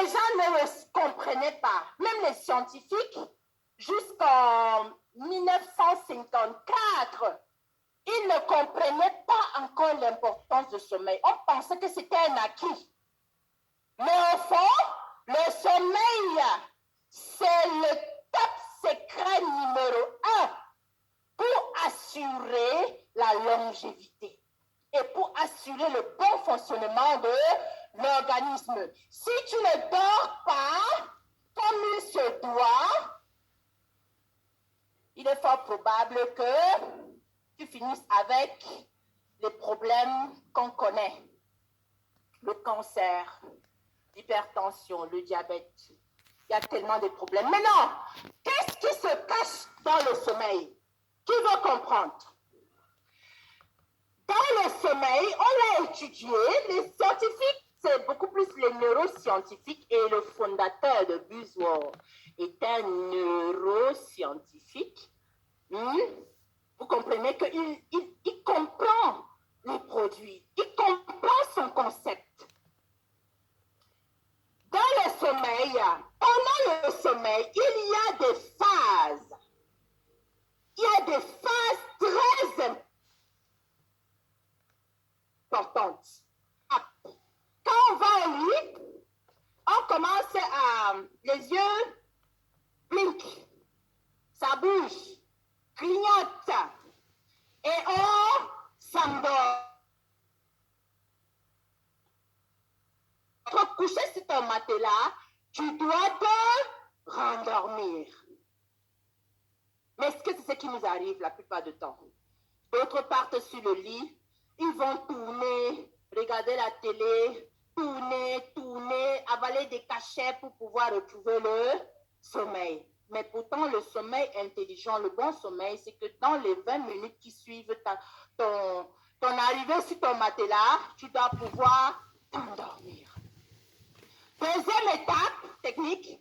les gens ne le comprenaient pas. Même les scientifiques, jusqu'en 1954, ils ne comprenaient pas encore l'importance du sommeil. On pensait que c'était un acquis. Mais au fond, le sommeil, c'est le top secret numéro 1 pour assurer la longévité et pour assurer le bon fonctionnement de l'organisme. Si tu ne dors pas comme il se doit, il est fort probable que tu finisses avec les problèmes qu'on connaît. Le cancer, l'hypertension, le diabète. Il y a tellement de problèmes. Maintenant, qu'est-ce qui se cache dans le sommeil? Qui veut comprendre? Dans le sommeil, on l'a étudié, les scientifiques, c'est beaucoup plus les neuroscientifiques, et le fondateur de Buzzword est un neuroscientifique. Vous comprenez qu'il comprend les produits, il comprend son concept. Dans le sommeil, pendant le sommeil, il y a des phases. Il y a des phases très importantes. Quand on va au lit, on commence à... Les yeux blinquent, ça bouge, clignote, et on s'endort. Pour coucher sur ton matelas, tu dois te rendormir. Mais est-ce que c'est ce qui nous arrive la plupart du temps? D'autres partent sur le lit, ils vont tourner, regarder la télé, tourner, avaler des cachets pour pouvoir retrouver le sommeil. Mais pourtant, le sommeil intelligent, le bon sommeil, c'est que dans les 20 minutes qui suivent ton arrivée sur ton matelas, tu dois pouvoir t'endormir. Deuxième étape technique.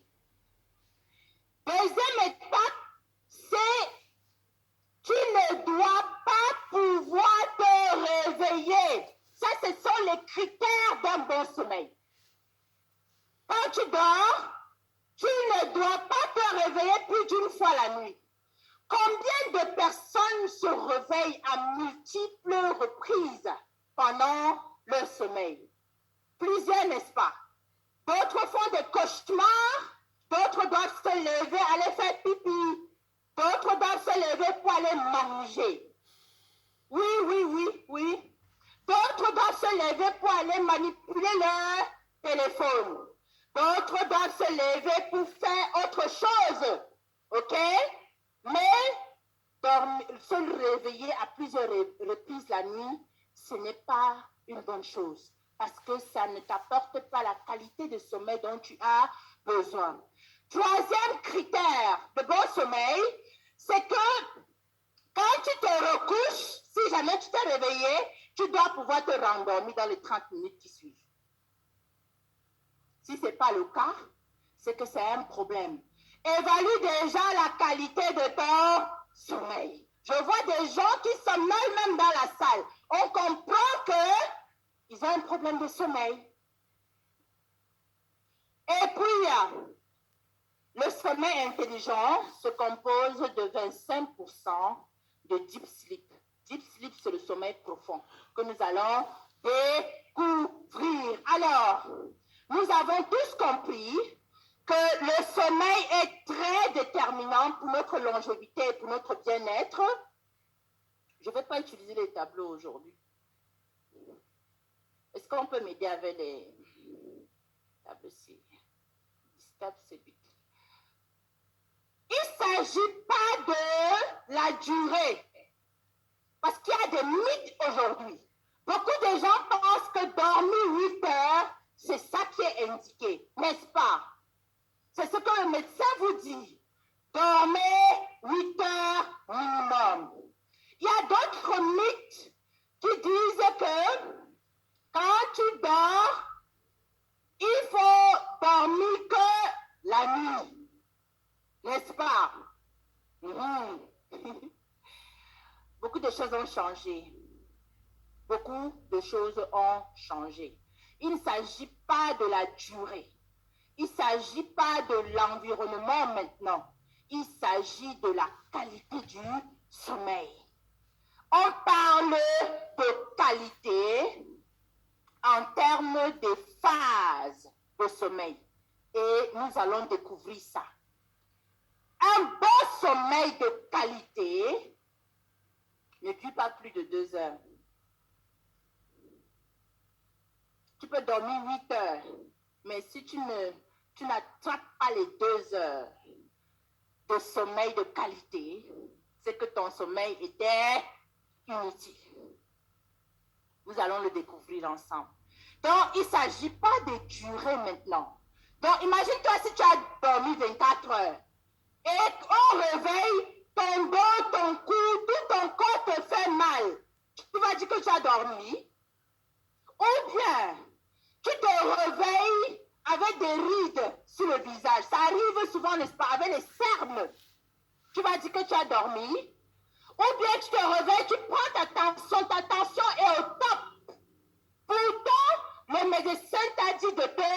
Deuxième étape, c'est tu ne dois pas pouvoir te réveiller. Ça, ce sont les critères d'un bon sommeil. Quand tu dors, tu ne dois pas te réveiller plus d'une fois la nuit. Combien de personnes se réveillent à multiples reprises pendant leur sommeil? Plusieurs, n'est-ce pas? D'autres font des cauchemars, d'autres doivent se lever, aller faire pipi, d'autres doivent se lever pour aller manger. Oui. D'autres doivent se lever pour aller manipuler leur téléphone. D'autres doivent se lever pour faire autre chose. OK? Mais se réveiller à plusieurs reprises la nuit, ce n'est pas une bonne chose. Parce que ça ne t'apporte pas la qualité de sommeil dont tu as besoin. Troisième critère de bon sommeil, c'est que quand tu te recouches, si jamais tu t'es réveillé, tu dois pouvoir te rendormir dans les 30 minutes qui suivent. Si ce n'est pas le cas, c'est que c'est un problème. Évalue déjà la qualité de ton sommeil. Je vois des gens qui sommeillent même dans la salle. On comprend qu'ils ont un problème de sommeil. Et puis, le sommeil intelligent se compose de 25% de deep sleep. Deep sleep, c'est le sommeil profond que nous allons découvrir. Alors, nous avons tous compris que le sommeil est très déterminant pour notre longévité et pour notre bien-être. Je ne vais pas utiliser les tableaux aujourd'hui. Est-ce qu'on peut m'aider avec les tableaux-ci? Il ne s'agit pas de la durée. Parce qu'il y a des mythes aujourd'hui. Beaucoup de gens pensent que dormir 8 heures, c'est ça qui est indiqué, n'est-ce pas? C'est ce que le médecin vous dit. Dormez 8 heures minimum. Il y a d'autres mythes qui disent que quand tu dors, il faut dormir que la nuit. N'est-ce pas? Beaucoup de choses ont changé. Beaucoup de choses ont changé. Il ne s'agit pas de la durée. Il ne s'agit pas de l'environnement maintenant. Il s'agit de la qualité du sommeil. On parle de qualité en termes de phases de sommeil. Et nous allons découvrir ça. Un bon sommeil de qualité ne dure pas plus de 2 heures. Tu peux dormir 8 heures, mais si tu n'attrapes pas les 2 heures de sommeil de qualité, c'est que ton sommeil était inutile. Nous allons le découvrir ensemble. Donc, il ne s'agit pas de durée maintenant. Donc, imagine-toi si tu as dormi 24 heures et au réveil, ton dos, ton cou, tout ton corps te fait mal. Tu vas dire que tu as dormi. Ou bien, tu te réveilles avec des rides sur le visage. Ça arrive souvent, n'est-ce pas, avec les cernes. Tu vas dire que tu as dormi. Ou bien tu te réveilles, tu prends ta tension est au top. Pourtant, le médecin t'a dit de te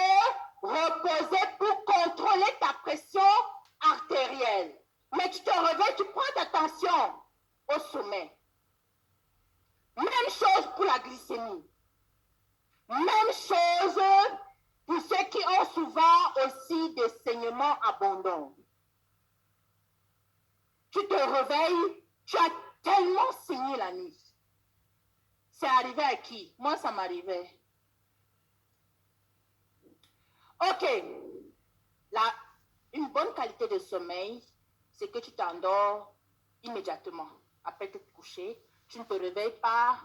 reposer pour contrôler ta pression artérielle. Mais tu te réveilles, tu prends ta tension au sommet. Même chose pour la glycémie. Même chose pour ceux qui ont souvent aussi des saignements abondants. Tu te réveilles, tu as tellement saigné la nuit. C'est arrivé à qui? Moi, ça m'arrivait. Ok. Une bonne qualité de sommeil, c'est que tu t'endors immédiatement. Après te coucher, tu ne te réveilles pas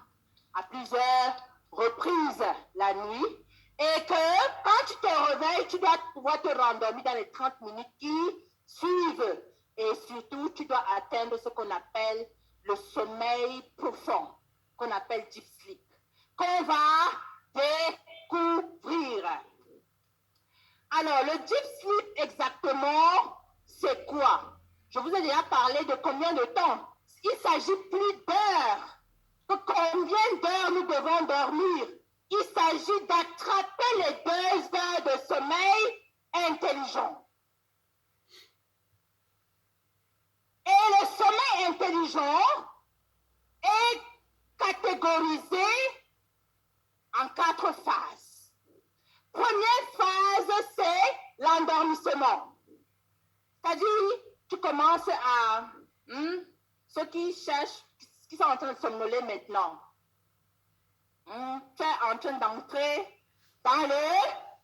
à plusieurs reprises la nuit. Et que quand tu te réveilles, tu dois pouvoir te rendormir dans les 30 minutes qui suivent. Et surtout, tu dois atteindre ce qu'on appelle le sommeil profond, qu'on appelle deep sleep, qu'on va découvrir. Alors, le deep sleep exactement, c'est quoi? Je vous ai déjà parlé de combien de temps? Il s'agit plus d'heures. Combien d'heures nous devons dormir? Il s'agit d'attraper les 2 heures de sommeil intelligent. Et le sommeil intelligent est catégorisé en 4 phases. Première phase, c'est l'endormissement. C'est-à-dire, tu commences à... ceux qui cherchent, qui sont en train de somnoler maintenant, tu es en train d'entrer dans le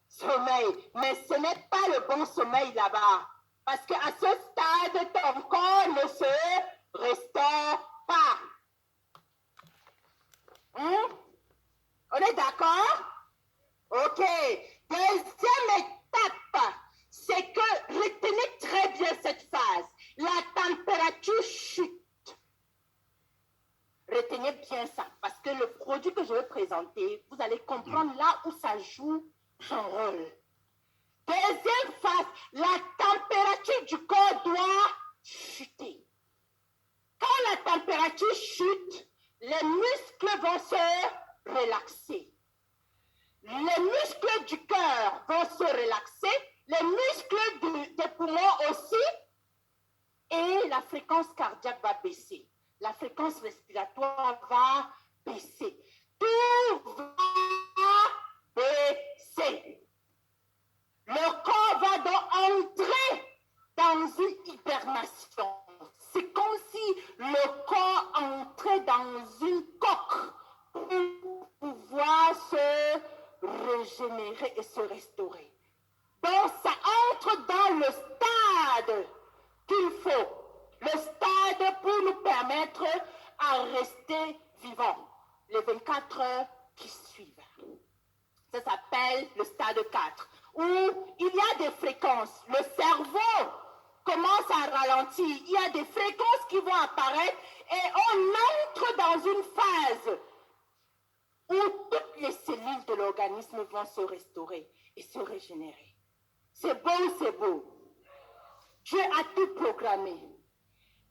sommeil. Mais ce n'est pas le bon sommeil là-bas. Parce qu'à ce stade, ton corps ne se restaure pas. On est d'accord? Ok. Deuxième étape, c'est que retenez très bien cette phase. La température chute. Retenez bien ça, parce que le produit que je vais présenter, vous allez comprendre là où ça joue son rôle. Deuxième phase, la température du corps doit chuter. Quand la température chute, les muscles vont se relaxer. Les muscles du cœur vont se relaxer, les muscles des poumons aussi, et la fréquence cardiaque va baisser. La fréquence respiratoire va baisser. Tout va baisser. Le corps va donc entrer dans une hibernation. C'est comme si le corps entrait dans une coque pour pouvoir se régénérer et se restaurer. Donc, ça entre dans le stade qu'il faut. Le stade pour nous permettre à rester vivants. Les 24 heures qui suivent. Ça s'appelle le stade 4. Où il y a des fréquences. Le cerveau commence à ralentir. Il y a des fréquences qui vont apparaître et on entre dans une phase où toutes les cellules de l'organisme vont se restaurer et se régénérer. C'est beau ou c'est beau? Dieu a tout programmé.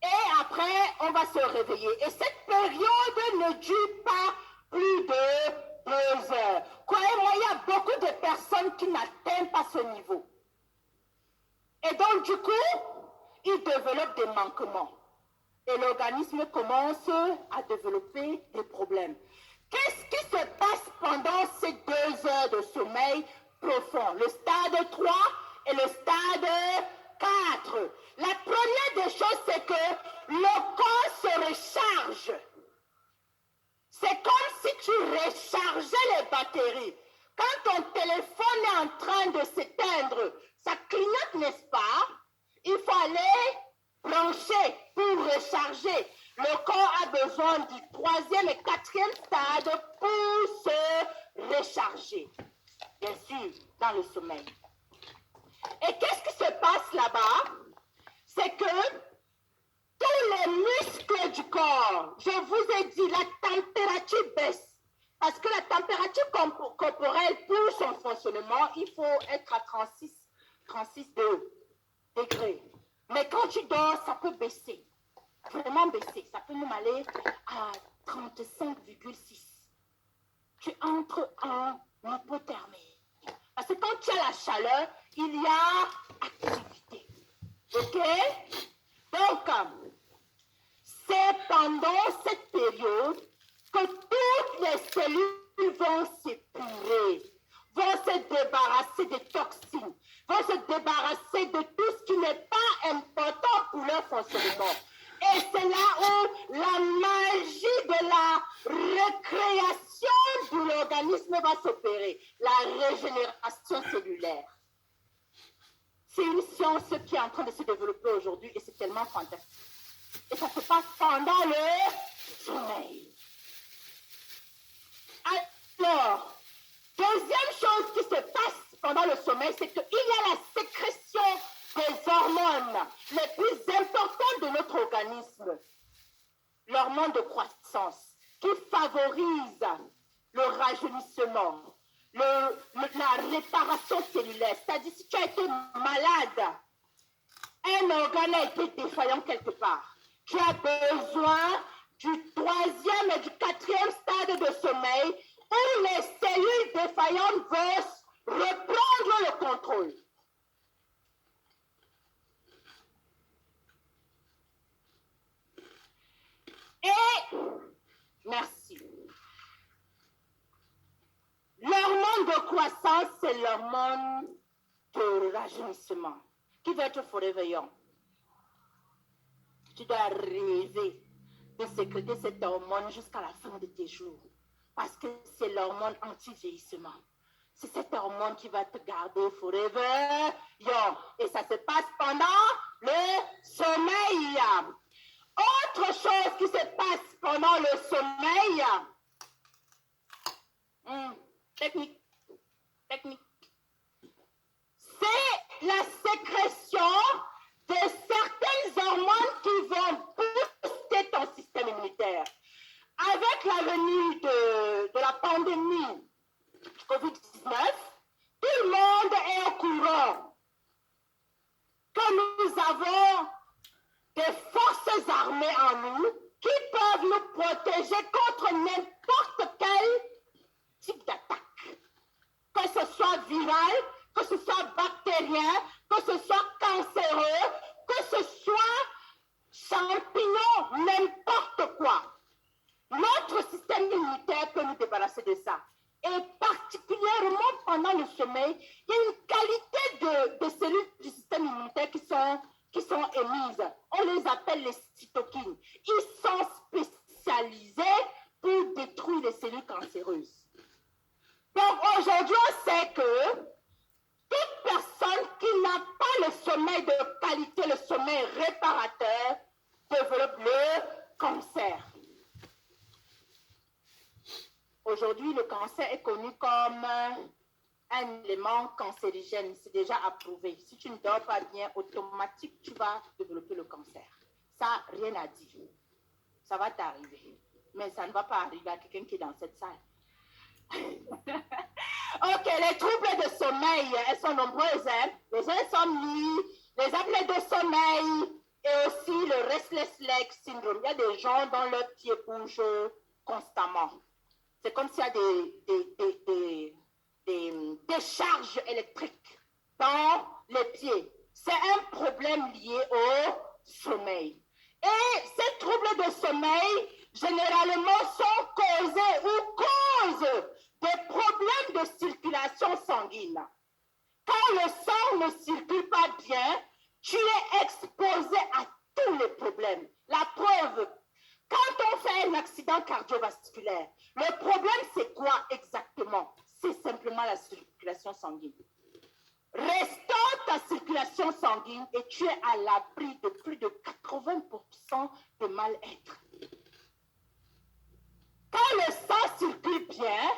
Et après, on va se réveiller. Et cette période ne dure pas plus de 2 heures. Croyez-moi, il y a beaucoup de personnes qui n'atteignent pas ce niveau. Et donc, du coup, il développe des manquements. Et l'organisme commence à développer des problèmes. Qu'est-ce qui se passe pendant ces 2 heures de sommeil profond? Le stade 3 et le stade 4. La première des choses, c'est que le corps se recharge. C'est comme si tu rechargeais les batteries. Quand ton téléphone est en train de s'éteindre, ça clignote, n'est-ce pas? Il faut aller brancher pour recharger. Le corps a besoin du 3e et 4e stade pour se recharger. Bien sûr, dans le sommeil. Et qu'est-ce qui se passe là-bas? C'est que tous les muscles du corps, je vous ai dit, la température baisse. Parce que la température corporelle, pour son fonctionnement, il faut être à 36 degrés. Mais quand tu dors, ça peut baisser. Vraiment baisser. Ça peut même aller à 35,6. Tu entres en hypothermie. Parce que quand tu as la chaleur, il y a activité. OK? Donc, c'est pendant cette période que toutes les cellules vont s'épurer, vont se débarrasser des toxines, vont se débarrasser de tout ce qui n'est pas important pour leur fonctionnement. Et c'est là où la magie de la récréation de l'organisme va s'opérer, la régénération cellulaire. C'est une science qui est en train de se développer aujourd'hui et c'est tellement fantastique. Et ça se passe pendant le sommeil. Alors, deuxième chose qui se passe pendant le sommeil, c'est qu'il y a la sécrétion des hormones les plus importantes de notre organisme. L'hormone de croissance qui favorise le rajeunissement, la réparation cellulaire. C'est-à-dire, si tu as été malade, un organe a été défaillant quelque part. Tu as besoin du 3e et du 4e stade de sommeil où les cellules défaillantes vont reprendre le contrôle. Et, merci. L'hormone de croissance, c'est l'hormone de rajeunissement qui va être forever young. Tu dois rêver de sécréter cette hormone jusqu'à la fin de tes jours. Parce que c'est l'hormone anti-vieillissement. C'est cette hormone qui va te garder forever young. Et ça se passe pendant le sommeil. Autre chose qui se passe pendant le sommeil. Technique. C'est la sécrétion de certaines hormones qui vont booster ton système immunitaire. Avec la venue de la pandémie COVID-19, tout le monde est au courant que nous avons des forces armées en nous qui peuvent nous protéger contre n'importe quel type d'attaque. Que ce soit viral, que ce soit bactérien, que ce soit cancéreux, que ce soit champignon, n'importe quoi. Notre système immunitaire peut nous débarrasser de ça. Et particulièrement pendant le sommeil, il y a une qualité de cellules du système immunitaire qui sont émises. On les appelle les cytokines. Ils sont spécialisés pour détruire les cellules cancéreuses. Donc aujourd'hui, on sait que toute personne qui n'a pas le sommeil de qualité, le sommeil réparateur, développe le cancer. Aujourd'hui, le cancer est connu comme un élément cancérigène. C'est déjà approuvé. Si tu ne dors pas bien, automatique, tu vas développer le cancer. Ça, rien à dire. Ça va t'arriver. Mais ça ne va pas arriver à quelqu'un qui est dans cette salle. Ok, les troubles de sommeil, elles sont nombreuses. Hein? Les insomnies, les apnées de sommeil et aussi le restless leg syndrome. Il y a des gens dont leurs pieds bougent constamment. C'est comme s'il y a des décharges électriques dans les pieds. c'est un problème lié au sommeil. Et ces troubles de sommeil, généralement, sont causés ou causent des problèmes de circulation sanguine. Quand le sang ne circule pas bien, tu es exposé à tous les problèmes. La preuve, quand on fait un accident cardiovasculaire, le problème c'est quoi exactement? C'est simplement la circulation sanguine. Restaure ta circulation sanguine et tu es à l'abri de plus de 80% de mal-être. Quand le sang circule bien,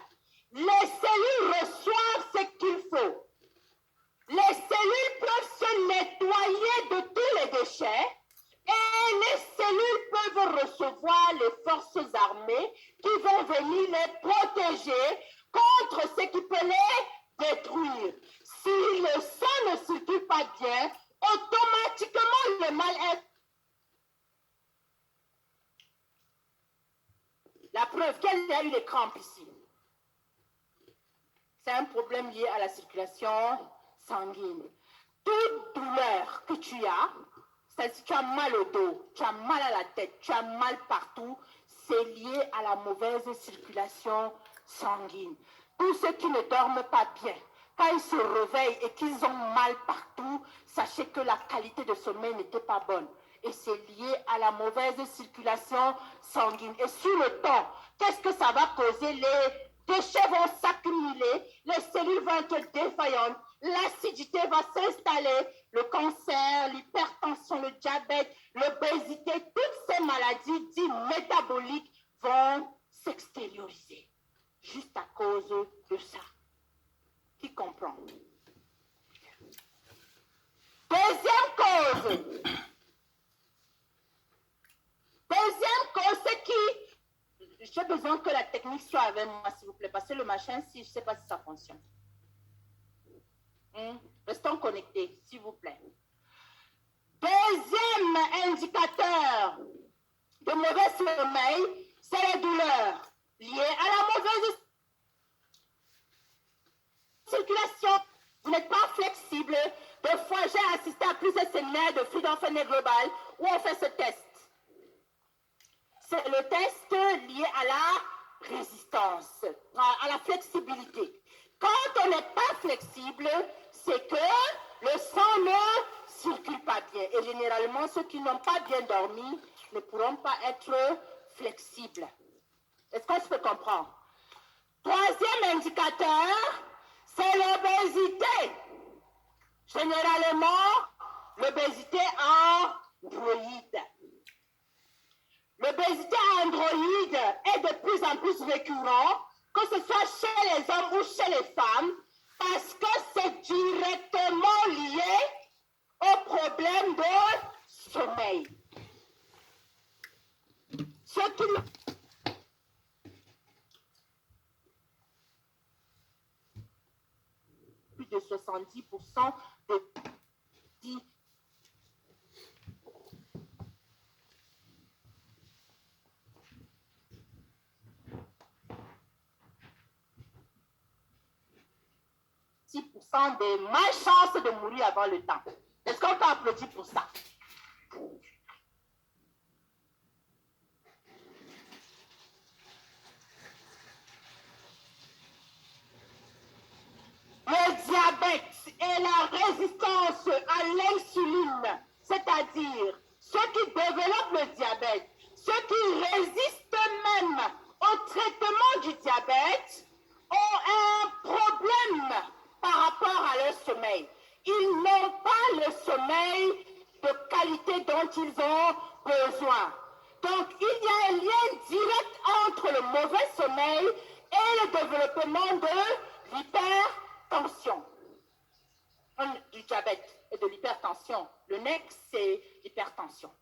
les cellules reçoivent ce qu'il faut. Les cellules peuvent se nettoyer de tous les déchets et les cellules peuvent recevoir les forces armées qui vont venir les protéger contre ce qui peut les détruire. Si le sang ne circule pas bien, automatiquement le mal-être. La preuve qu'elle a eu les crampes ici. C'est un problème lié à la circulation sanguine. Toute douleur que tu as, c'est-à-dire si tu as mal au dos, tu as mal à la tête, tu as mal partout, c'est lié à la mauvaise circulation sanguine. Tous ceux qui ne dorment pas bien, quand ils se réveillent et qu'ils ont mal partout, sachez que la qualité de sommeil n'était pas bonne. Et c'est lié à la mauvaise circulation sanguine. Et sur le temps, qu'est-ce que ça va causer? Les déchets vont s'accumuler, les cellules vont être défaillantes, l'acidité va s'installer, le cancer, l'hypertension, le diabète, l'obésité, toutes ces maladies dites métaboliques vont s'extérioriser juste à cause de ça. Qui comprend? Deuxième cause, c'est qui? J'ai besoin que la technique soit avec moi, s'il vous plaît. Passez le machin si je ne sais pas si ça fonctionne. Restons connectés, s'il vous plaît. Deuxième indicateur de mauvais sommeil, c'est les douleurs liées à la mauvaise circulation. Vous n'êtes pas flexible. Des fois, j'ai assisté à plusieurs séminaires de Freedom Fitness Global où on fait ce test. C'est le test lié à la résistance, à la flexibilité. Quand on n'est pas flexible, c'est que le sang ne circule pas bien. Et généralement, ceux qui n'ont pas bien dormi ne pourront pas être flexibles. Est-ce qu'on se peut comprendre? Troisième indicateur, c'est l'obésité. Généralement, l'obésité androïde. L'obésité androïde est de plus en plus récurrente, que ce soit chez les hommes ou chez les femmes, parce que c'est directement lié au problème de sommeil. Ce qui plus de 70% de 6% des malchances de mourir avant le temps. Est-ce qu'on peut applaudir pour ça? Le diabète et la résistance à l'insuline, c'est-à-dire ceux qui développent le diabète, ceux qui résistent même au traitement du diabète, ont un problème par rapport à leur sommeil. Ils n'ont pas le sommeil de qualité dont ils ont besoin. Donc, il y a un lien direct entre le mauvais sommeil et le développement de l'hypertension, du diabète et de l'hypertension. Le next, c'est l'hypertension.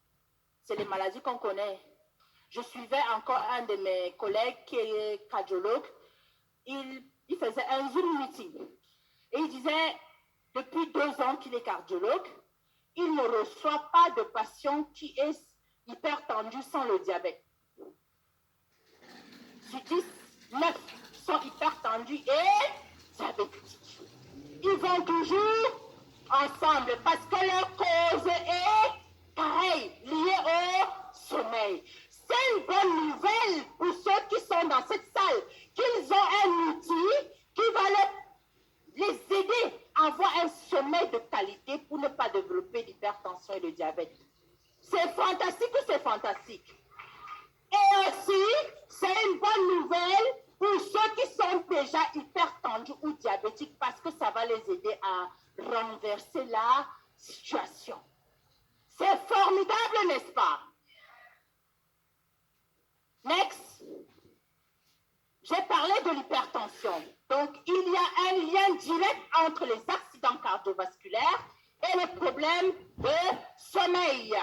C'est les maladies qu'on connaît. Je suivais encore un de mes collègues qui est cardiologue. Il faisait un Zoom meeting. Et il disait, depuis 2 ans qu'il est cardiologue, il ne reçoit pas de patient qui est hypertendu sans le diabète. Sur 10, 9 sont hypertendus et diabétiques. Ils vont toujours ensemble parce que leur cause est pareille, liée au sommeil. C'est une bonne nouvelle pour ceux qui sont dans cette salle, qu'ils ont un outil qui va les aider à avoir un sommeil de qualité pour ne pas développer l'hypertension et le diabète. C'est fantastique ou c'est fantastique? Et aussi, c'est une bonne nouvelle pour ceux qui sont déjà hypertendus ou diabétiques parce que ça va les aider à renverser la situation. C'est formidable, n'est-ce pas? Next. J'ai parlé de l'hypertension. Donc, il y a un lien direct entre les accidents cardiovasculaires et les problèmes de sommeil.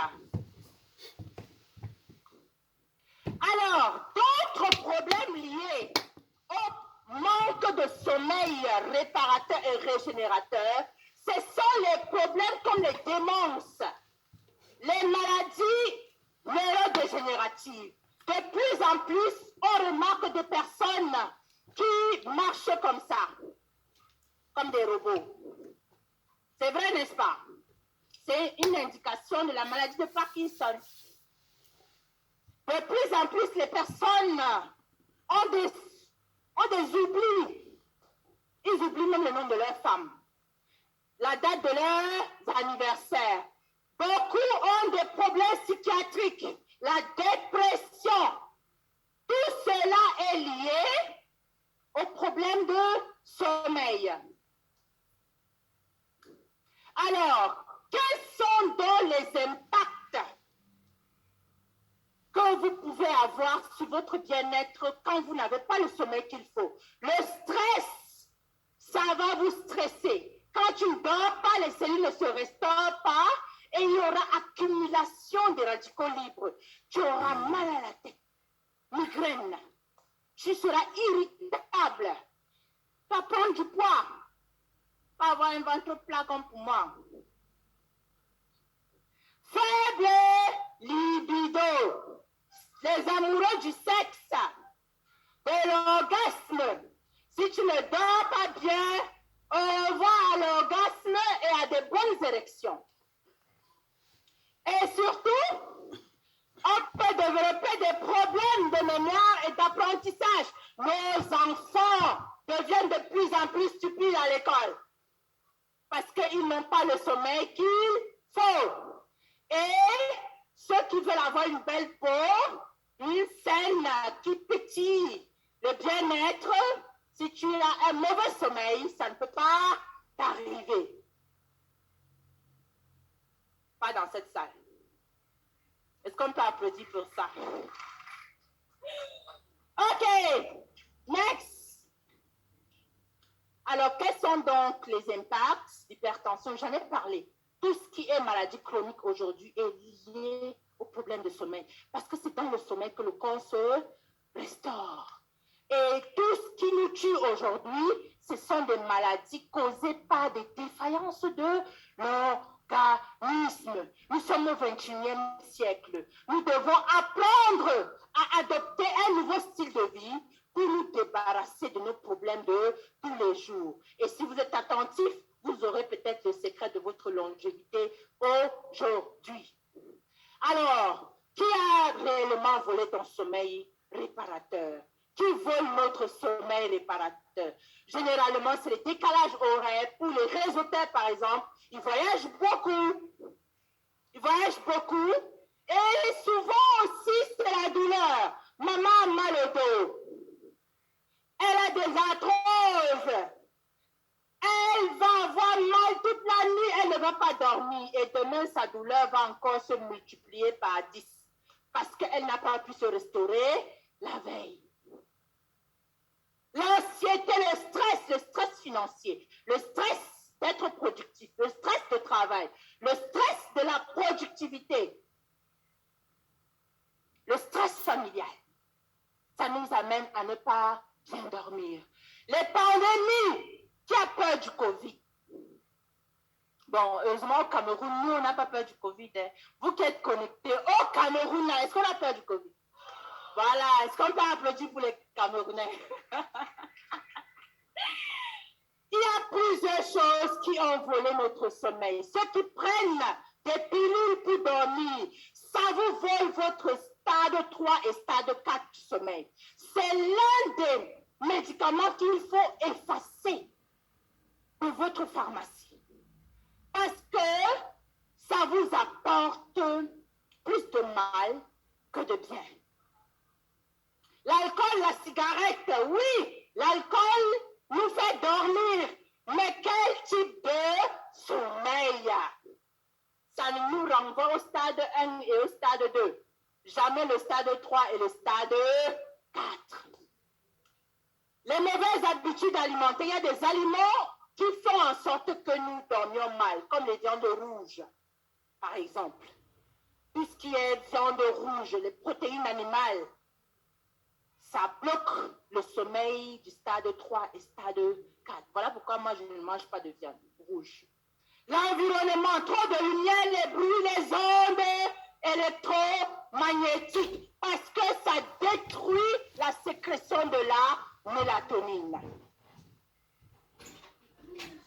Alors, d'autres problèmes liés au manque de sommeil réparateur et régénérateur, ce sont les problèmes comme les démences, les maladies neurodégénératives. De plus en plus, on remarque des personnes qui marchent comme ça, comme des robots. C'est vrai, n'est-ce pas? C'est une indication de la maladie de Parkinson. De plus en plus, les personnes ont des oublis. Ils oublient même le nom de leur femme, la date de leur anniversaire. Beaucoup ont des problèmes psychiatriques, la dépression. Tout cela est lié au problème de sommeil. Alors, quels sont donc les impacts que vous pouvez avoir sur votre bien-être quand vous n'avez pas le sommeil qu'il faut? Le stress, ça va vous stresser. Quand tu ne dors pas, les cellules ne se restaurent pas et il y aura accumulation des radicaux libres. Tu auras mal à la tête, migraine. Tu seras irritable. Tu vas prendre du poids. Tu vas avoir un ventre plat comme pour moi. Faible libido. Les amoureux du sexe, de l'orgasme. Si tu ne dors pas bien, on va à l'orgasme et à de bonnes érections. Et surtout, on peut développer des problèmes de mémoire et d'apprentissage. Nos enfants deviennent de plus en plus stupides à l'école parce qu'ils n'ont pas le sommeil qu'il faut. Et ceux qui veulent avoir une belle peau, une scène qui pétille le bien-être, si tu as un mauvais sommeil, ça ne peut pas t'arriver. Pas dans cette salle. Est-ce qu'on peut applaudir pour ça? OK. Next. Alors, quels sont donc les impacts d'hypertension? J'en ai parlé. Tout ce qui est maladie chronique aujourd'hui est lié au problème de sommeil. Parce que c'est dans le sommeil que le corps se restaure. Et tout ce qui nous tue aujourd'hui, ce sont des maladies causées par des défaillances de l'organisme. Nous sommes au XXIe siècle. Nous devons apprendre à adopter un nouveau style de vie pour nous débarrasser de nos problèmes de tous les jours. Et si vous êtes attentif, vous aurez peut-être le secret de votre longévité aujourd'hui. Alors, qui a réellement volé ton sommeil réparateur? Qui vole notre sommeil réparateur? Généralement, c'est le décalage horaire. Pour les réseautaires, par exemple, ils voyagent beaucoup. Ils voyagent beaucoup. Et souvent aussi, c'est la douleur. Maman a mal au dos. Elle a des arthroses. Elle va avoir mal toute la nuit. Elle ne va pas dormir. Et demain, sa douleur va encore se multiplier par 10. Parce qu'elle n'a pas pu se restaurer la veille. L'anxiété, le stress financier, le stress d'être productif, le stress de travail, le stress de la productivité, le stress familial, ça nous amène à ne pas bien dormir. Les pandémies, qui a peur du Covid? Bon, heureusement au Cameroun, nous, on n'a pas peur du Covid. Hein. Vous qui êtes connectés au Cameroun, est-ce qu'on a peur du Covid? Voilà, est-ce qu'on peut applaudir pour les Camerounais? Il y a plusieurs choses qui ont volé notre sommeil. Ceux qui prennent des pilules pour dormir, ça vous vole votre stade 3 et stade 4 du sommeil. C'est l'un des médicaments qu'il faut effacer de votre pharmacie. Parce que ça vous apporte plus de mal que de bien. L'alcool, la cigarette, oui, l'alcool nous fait dormir. Mais quel type de sommeil? Ça nous renvoie au stade 1 et au stade 2. Jamais le stade 3 et le stade 4. Les mauvaises habitudes alimentaires, il y a des aliments qui font en sorte que nous dormions mal, comme les viandes rouges, par exemple. Tout ce qui est viande rouge, les protéines animales, ça bloque le sommeil du stade 3 et stade 4. Voilà pourquoi moi je ne mange pas de viande rouge. L'environnement, trop de lumière, les bruits, les ondes électromagnétiques, parce que ça détruit la sécrétion de la mélatonine.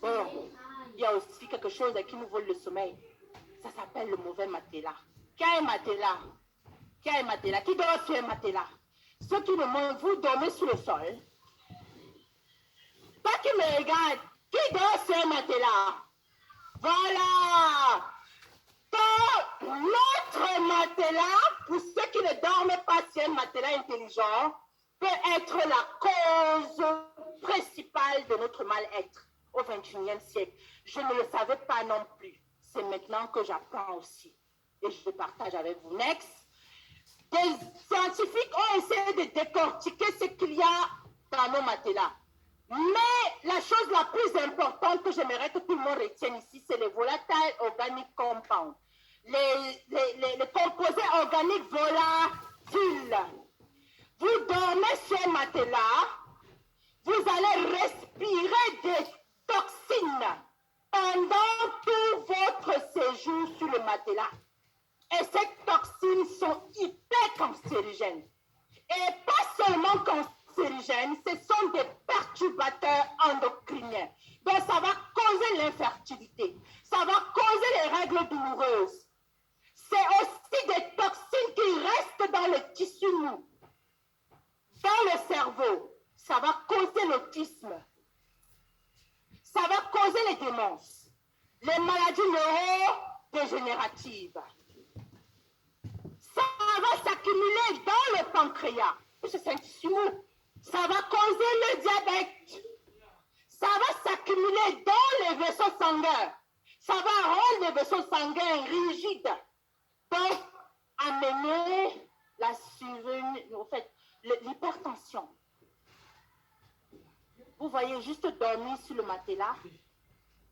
Bon, il y a aussi quelque chose qui nous vole le sommeil. Ça s'appelle le mauvais matelas. Qui a un matelas? Qui a un matelas? Qui dort sur un matelas? Ceux qui me montrent, vous dormez sur le sol. Toi qui me regardes, qui dort sur un matelas? Voilà! Notre matelas, pour ceux qui ne dorment pas sur un matelas intelligent, peut être la cause principale de notre mal-être au XXIe siècle. Je ne le savais pas non plus. C'est maintenant que j'apprends aussi. Et je le partage avec vous. Next. Des scientifiques ont essayé de décortiquer ce qu'il y a dans nos matelas. Mais la chose la plus importante que j'aimerais que tout le monde retienne ici, c'est les volatile organic compounds. Les composés organiques volatiles. Vous dormez sur un matelas, vous allez respirer des toxines pendant tout votre séjour sur le matelas. Et ces toxines sont hyper cancérigènes. Et pas seulement cancérigènes, ce sont des perturbateurs endocriniens. Donc ça va causer l'infertilité. Ça va causer les règles douloureuses. C'est aussi des toxines qui restent dans le tissu mou, dans le cerveau. Ça va causer l'autisme. Ça va causer les démences, les maladies neurodégénératives. Ça va s'accumuler dans le pancréas. C'est un tissu mou. Ça va causer le diabète. Ça va s'accumuler dans les vaisseaux sanguins. Ça va rendre les vaisseaux sanguins rigides. Donc, amener la l'hypertension. Vous voyez, juste dormir sur le matelas,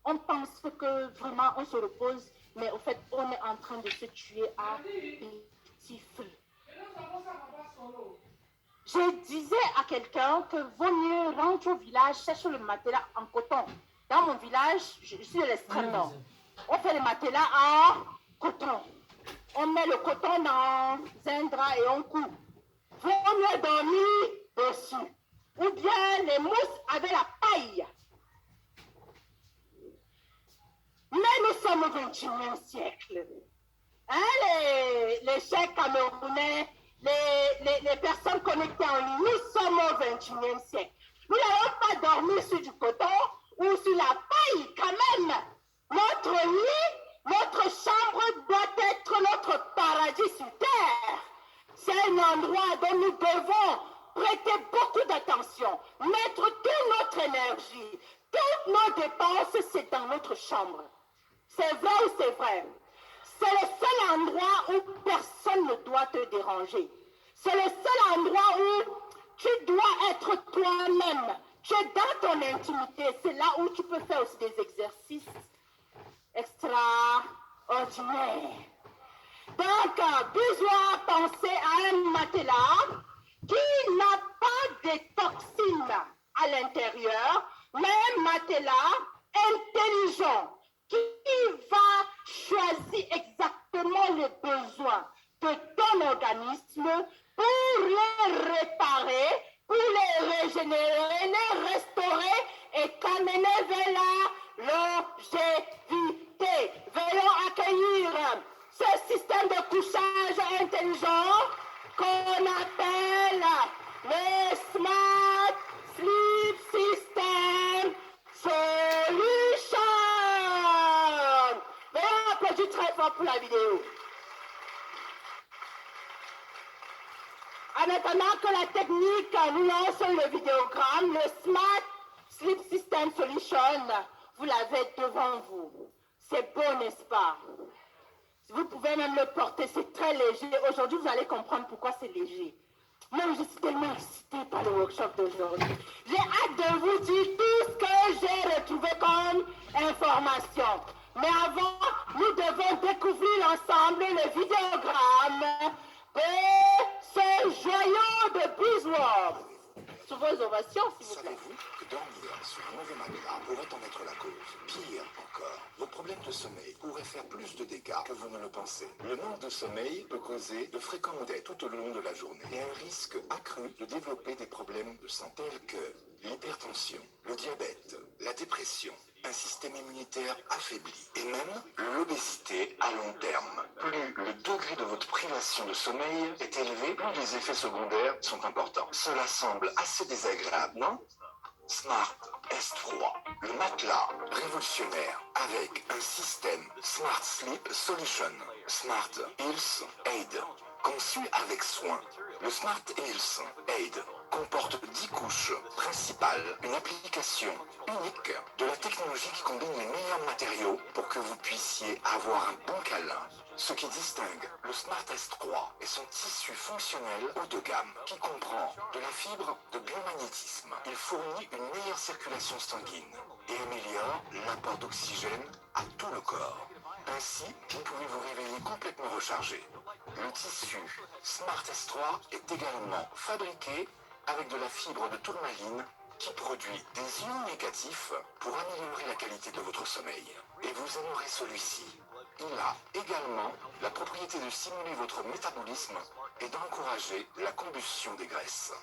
on pense que vraiment on se repose, mais au fait, on est en train de se tuer à petit feu. Je disais à quelqu'un que vaut mieux rentrer au village, chercher le matelas en coton. Dans mon village, je suis de l'extrême nord. On fait le matelas en coton. On met le coton dans un drap et on coupe. Vaut mieux dormir dessus. Ou bien les mousses avec la paille. Mais nous sommes au XXIe siècle. Hein, les chefs camerounais, les personnes connectées en ligne, nous sommes au XXIe siècle. Nous n'allons pas dormir sur du coton ou sur la paille quand même. Notre lit, notre chambre doit être notre paradis sur terre. C'est un endroit dont nous devons prêter beaucoup d'attention, mettre toute notre énergie, toutes nos dépenses, c'est dans notre chambre. C'est vrai ou c'est vrai? C'est le seul endroit où personne ne doit te déranger. C'est le seul endroit où tu dois être toi-même. Tu es dans ton intimité. C'est là où tu peux faire aussi des exercices extraordinaires. Donc, besoin penser à un matelas qui n'a pas de toxines à l'intérieur, mais un matelas intelligent qui va choisir exactement les besoins de ton organisme pour les réparer, pour les régénérer, les restaurer et t'amener vers encore pour la vidéo. En attendant que la technique nous lance le vidéogramme, le Smart Sleep System Solution, vous l'avez devant vous. C'est beau, n'est-ce pas? Vous pouvez même le porter, c'est très léger. Aujourd'hui, vous allez comprendre pourquoi c'est léger. Moi, je suis tellement excitée par le workshop d'aujourd'hui. J'ai hâte de vous dire tout ce que j'ai retrouvé comme information. Mais avant, nous devons découvrir ensemble le vidéogramme de ce joyau de Beeswax. Sous vos ovations, s'il vous plaît. Savez-vous que dormir sur un mauvais matelas pourrait en être la cause? Pire encore, vos problèmes de sommeil pourraient faire plus de dégâts que vous ne le pensez. Le manque de sommeil peut causer de fréquents maux tout au long de la journée et un risque accru de développer des problèmes de santé tels que l'hypertension, le diabète, la dépression, un système immunitaire affaibli et même l'obésité à long terme. Plus le degré de votre privation de sommeil est élevé, plus les effets secondaires sont importants. Cela semble assez désagréable, non? Smart S3, le matelas révolutionnaire avec un système Smart Sleep Solution, Smart Health Aid, conçu avec soin. Le Smart Health Aid comporte 10 couches principales, une application unique de la technologie qui combine les meilleurs matériaux pour que vous puissiez avoir un bon câlin. Ce qui distingue le Smart S3 est son tissu fonctionnel haut de gamme qui comprend de la fibre de biomagnétisme. Il fournit une meilleure circulation sanguine et améliore l'apport d'oxygène à tout le corps. Ainsi, vous pouvez vous réveiller complètement rechargé. Le tissu Smart S3 est également fabriqué avec de la fibre de tourmaline qui produit des ions négatifs pour améliorer la qualité de votre sommeil. Et vous aimerez celui-ci. Il a également la propriété de stimuler votre métabolisme et d'encourager la combustion des graisses.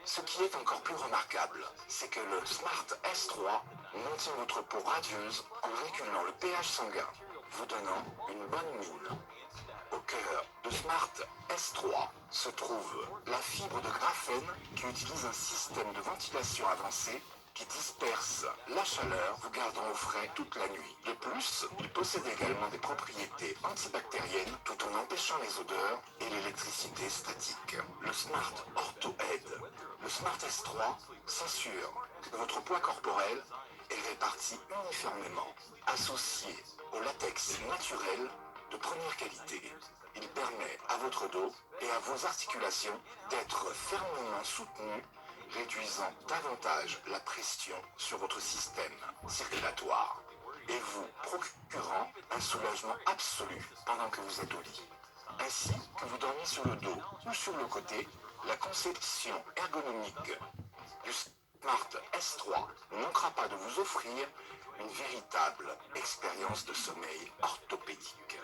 Ce qui est encore plus remarquable, c'est que le Smart S3 maintient votre peau radieuse en régulant le pH sanguin, vous donnant une bonne mine. Au cœur de Smart S3 se trouve la fibre de graphène qui utilise un système de ventilation avancé qui disperse la chaleur, vous gardant au frais toute la nuit. De plus, il possède également des propriétés antibactériennes tout en empêchant les odeurs et l'électricité statique. Le Smart Ortho Aid, le Smart S3 s'assure que votre poids corporel est réparti uniformément. Associé au latex naturel de première qualité, il permet à votre dos et à vos articulations d'être fermement soutenus, réduisant davantage la pression sur votre système circulatoire et vous procurant un soulagement absolu pendant que vous êtes au lit. Ainsi que vous dormez sur le dos ou sur le côté, la conception ergonomique du Smart S3 ne manquera pas de vous offrir une véritable expérience de sommeil orthopédique.